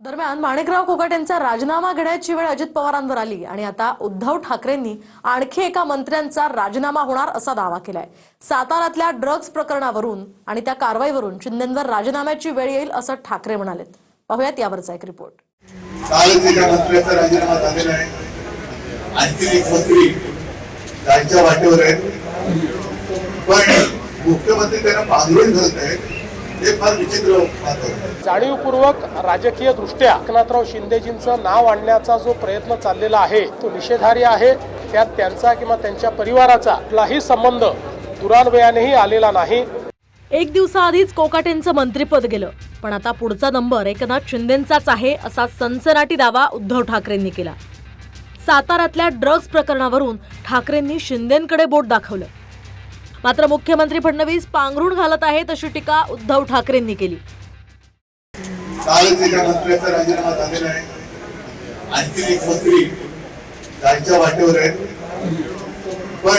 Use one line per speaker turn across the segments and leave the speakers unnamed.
दरम्यान माणिकराव कोकाटेंचा राजीनामा घेण्याची वेळ अजित पवारांवर आली आणि आता उद्धव ठाकरेंनी आणखी एका मंत्र्यांचा राजीनामा होणार असा दावा केलाय। साताऱ्यातल्या ड्रग्ज प्रकरणावरून आणि त्या कारवाईवरून शिंदेंवर राजीनाम्याची वेळ येईल असं ठाकरे म्हणालेत। पाहूयात यावरचा एक रिपोर्ट।
कालच एका मंत्र्याचा राजीनामा झालेला आहे। आणखी एक मंत्री त्यांच्या वाटेवर आहेत, पण मुख्यमंत्री त्यांना पांघरून घालत आहेत। हे फार विचित्र वाटतं।
जाणीवपूर्वक राजकीय दृष्ट्या एकनाथराव शिंदेजींचं नाव आणण्याचा जो प्रयत्न चाललेला आहे तो निषेधार्ह आहे। त्यात त्यांचा किंवा त्यांच्या परिवाराचा कुठलाही संबंध दुरान्वयानेही आलेला नाही।
एक दिवसाआधीच कोकाटेंचं मंत्रिपद गेलं, पण आता पुढचा नंबर एकनाथ शिंदेंचाच आहे असा सनसनाटी दावा उद्धव ठाकरेंनी केला। साताऱ्यातल्या ड्रग्ज प्रकरणावरून ठाकरेंनी शिंदेंकडे बोट दाखवलं, मात्र मुख्यमंत्री फडणवीस पांघरून घालत आहेत अशी टीका उद्धव ठाकरेंनी केली।
कालच एका मंत्र्याचा राजीनामा झालेला आहे। आणखी एक मंत्री त्यांच्या वाटेवर आहेत, पण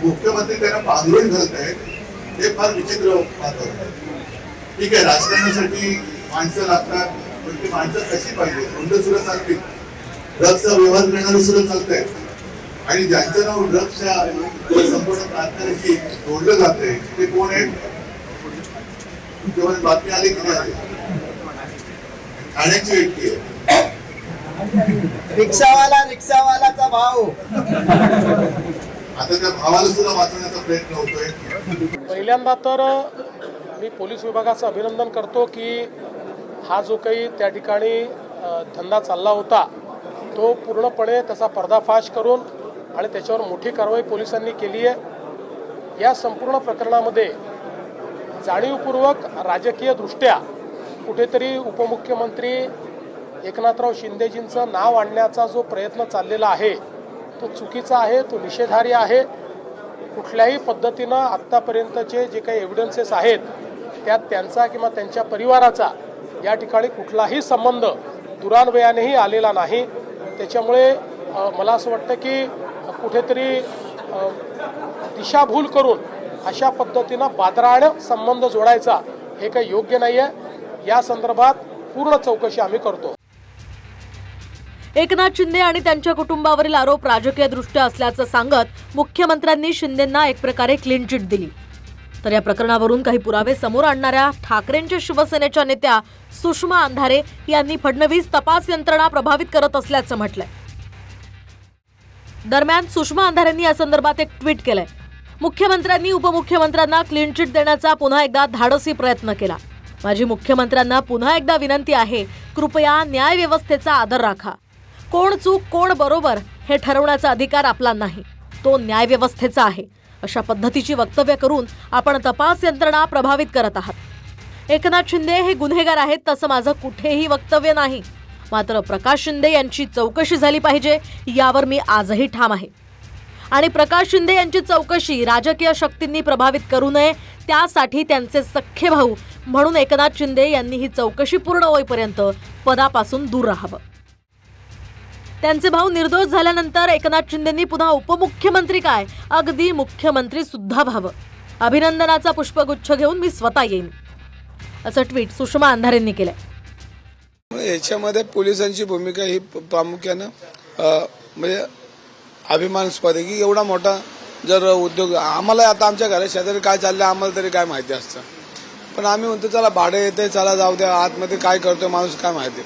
मुख्यमंत्री त्यांना पांघरून घालत आहेत। हे फार विचित्र वाटतं। ठीक आहे, राजकारणासाठी माणसं लागतात, पण ती माणसं कशी पाहिजे? कोणतं सुद्धा चालतील, ड्रग्सचा व्यवहार करणारे सुद्धा चालतंय, आणि ज्यांचं नाव ड्रग्सच्या संपूर्ण कारखान्याशी जोडलं जाते ते कोण आहेत? तुमच्यावर बातमी आली की नाही आली? ठाण्याची व्यक्ती आहे।
रिक्षावालाचा भाव।
आता त्या भावाला सुद्धा वाचवण्याचा प्रयत्न होतोय।
पहिल्यांदा तर मी पोलीस विभागाचं अभिनंदन करतो की हा जो काही त्या ठिकाणी धंदा चालला होता तो पूर्णपणे त्याचा पर्दाफाश करून आणि त्याच्यावर मोठी कारवाई पोलिसांनी केली आहे। या संपूर्ण प्रकरणामध्ये जाणीवपूर्वक राजकीय दृष्ट्या कुठेतरी उपमुख्यमंत्री एकनाथराव शिंदेजींचं नाव आणण्याचा जो प्रयत्न चाललेला आहे तो चुकीचा आहे, तो निषेधार्ह आहे। कुठल्याही पद्धतीनं आत्तापर्यंतचे जे काही एव्हिडन्सेस आहेत त्यात त्यांचा किंवा त्यांच्या परिवाराचा या ठिकाणी कुठलाही संबंध दुरान्वयानेही आलेला नाही। त्याच्यामुळे मला असं वाटतं की कुठेतरी दिशाभूल करून अशा पद्धतीनं बादरानं संबंध जोडायचा हे काही योग्य नाही आहे। या संदर्भात पूर्ण चौकशी आम्ही करतो।
एकनाथ शिंदे आणि त्यांच्या कुटुंबावरील आरोप राजकीय दृष्ट्या असल्याचं सांगत मुख्यमंत्र्यांनी शिंदेंना एक प्रकारे क्लीन चिट दिली। तर या प्रकरणावरून काही पुरावे समोर आणणाऱ्या ठाकरेंच्या शिवसेनेच्या नेत्या सुषमा अंधारे यांनी फडणवीस तपास यंत्रणा प्रभावित करत असल्याचं म्हटलंय। दरम्यान सुषमा अंधारेंनी या संदर्भात एक ट्विट केलंय। मुख्यमंत्र्यांनी उपमुख्यमंत्र्यांना क्लीन चिट देण्याचा पुन्हा एकदा धाडसी प्रयत्न केला। माझी मुख्यमंत्र्यांना पुन्हा एकदा विनंती आहे, कृपया न्याय व्यवस्थेचा आदर राखा। कोण चूक कोण बरोबर हे ठरवण्याचा अधिकार आपला नाही, तो न्याय व्यवस्थेचा आहे। अशा पद्धतीची वक्तव्य करून आपण तपास यंत्रणा प्रभावित करत आहात। एकनाथ शिंदे हे गुन्हेगार आहेत तसं माझं कुठेही वक्तव्य नाही, मात्र प्रकाश शिंदे यांची चौकशी झाली पाहिजे यावर मी आजही ठाम आहे। आणि प्रकाश शिंदे यांची चौकशी राजकीय शक्तींनी प्रभावित करू नये त्यासाठी त्यांचे सख्खे भाऊ म्हणून एकनाथ शिंदे यांनी ही चौकशी पूर्ण होईपर्यंत पदापासून दूर राहावं। त्यांचे भाऊ निर्दोष झाल्यानंतर एकनाथ शिंदेंनी पुन्हा उपमुख्यमंत्री काय अगदी मुख्यमंत्री सुद्धा व्हावं। अभिनंदनाचा पुष्पगुच्छ घेऊन मी स्वतः येईन असं ट्विट सुषमा अंधारेंनी केलंय।
याच्यामध्ये पोलिसांची भूमिका ही प्रामुख्यानं म्हणजे अभिमानास्पद आहे की एवढा मोठा जर उद्योग आम्हाला आता आमच्या घरात शेजारी काय चाललंय आम्हाला तरी काय माहिती असतं, पण आम्ही म्हणतो चला भाडे येते चला जाऊ द्या, आतमध्ये काय करतोय माणूस काय माहिती।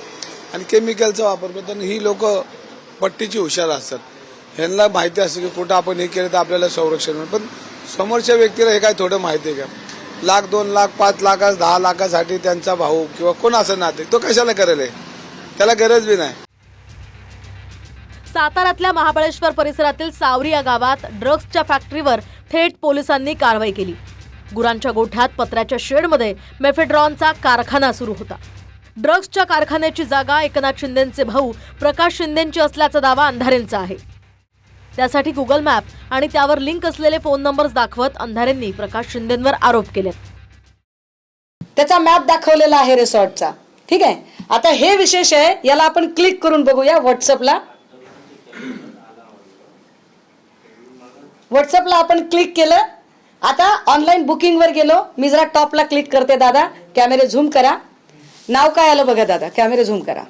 आणि केमिकलचा वापर करतो ही लोक पट्टीची हुशार असतात, ह्यांना माहिती असतं की कुठं आपण हे केलं तर आपल्याला संरक्षण मिळेल, पण समोरच्या व्यक्तीला हे काय थोडं माहिती आहे का? लाख 2 लाख 5 लाख 10 लाखासाठी त्यांचा भाऊ किंवा कोण असं नाते तो कशाला करेल? त्याला गरज बी नाही।
साताऱ्यातल्या महाबळेश्वर परिसरातील सावरी या गावात ड्रग्सच्या फॅक्टरीवर थेट पोलिसांनी कारवाई केली। गुरांच्या गोठ्यात पत्र्याच्या शेडमध्ये मेफेड्रॉनचा कारखाना सुरू होता। ड्रग्सच्या कारखान्याची जागा एकनाथ शिंदेंचे भाऊ प्रकाश शिंदेंची असल्याचा दावा अंधारेंचा आहे। त्यासाठी गुगल मॅप आणि त्यावर लिंक असलेले फोन नंबर्स दाखवत अंधारेंनी प्रकाश शिंदेंवर आरोप केले।
त्याचा मॅप दाखवलेला आहे रिसॉर्टचा। ठीक आहे, आता हे विशेष आहे, याला आपण क्लिक करून बघूया। व्हॉट्सअपला आपण क्लिक केलं। आता ऑनलाईन बुकिंग वर गेलो, मी जरा टॉपला क्लिक करते दादा, कॅमेरे झूम करा। नाव काय आलं बघा दादा, कॅमेरे झूम करा.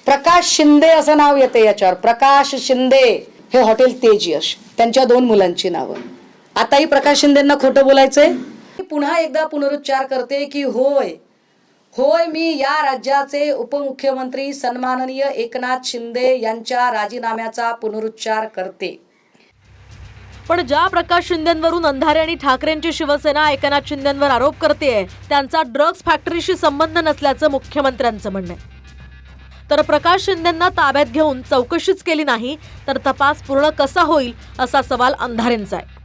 प्रकाश शिंदे असं नाव येते याच्यावर. प्रकाश शिंदे हे हॉटेल तेजयश, त्यांच्या 2 मुलांची नावं. आताही प्रकाश शिंदेंना खोटं बोलायचंय. पुन्हा एकदा पुनरुच्चार करते की होय होय मी या राज्याचे उपमुख्यमंत्री सन्माननीय एकनाथ शिंदे यांच्या राजीनाम्याचा पुनरुच्चार करते.
पण ज्या प्रकाश शिंदेंवरून अंधारे आणि ठाकरेंची शिवसेना एकनाथ शिंदेंवर आरोप करतेय त्यांचा ड्रग्ज फॅक्टरीशी संबंध नसल्याचं मुख्यमंत्र्यांचं म्हणणं आहे. तर प्रकाश शिंदेंना ताब्यात घेऊन चौकशीच केली नाही तर तपास पूर्ण कसा होईल असा सवाल अंधारेंचा आहे.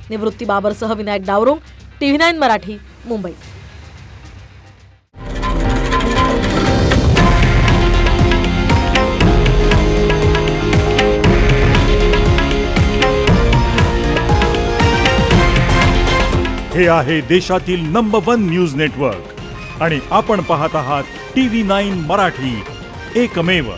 निवृत्ती बाबरसह विनायक डावरुंग, TV9 मराठी, मुंबई.
हे आहे देशातील नंबर 1 न्यूज नेटवर्क आणि आपण पाहत आहात TV9 मराठी, एकमेव.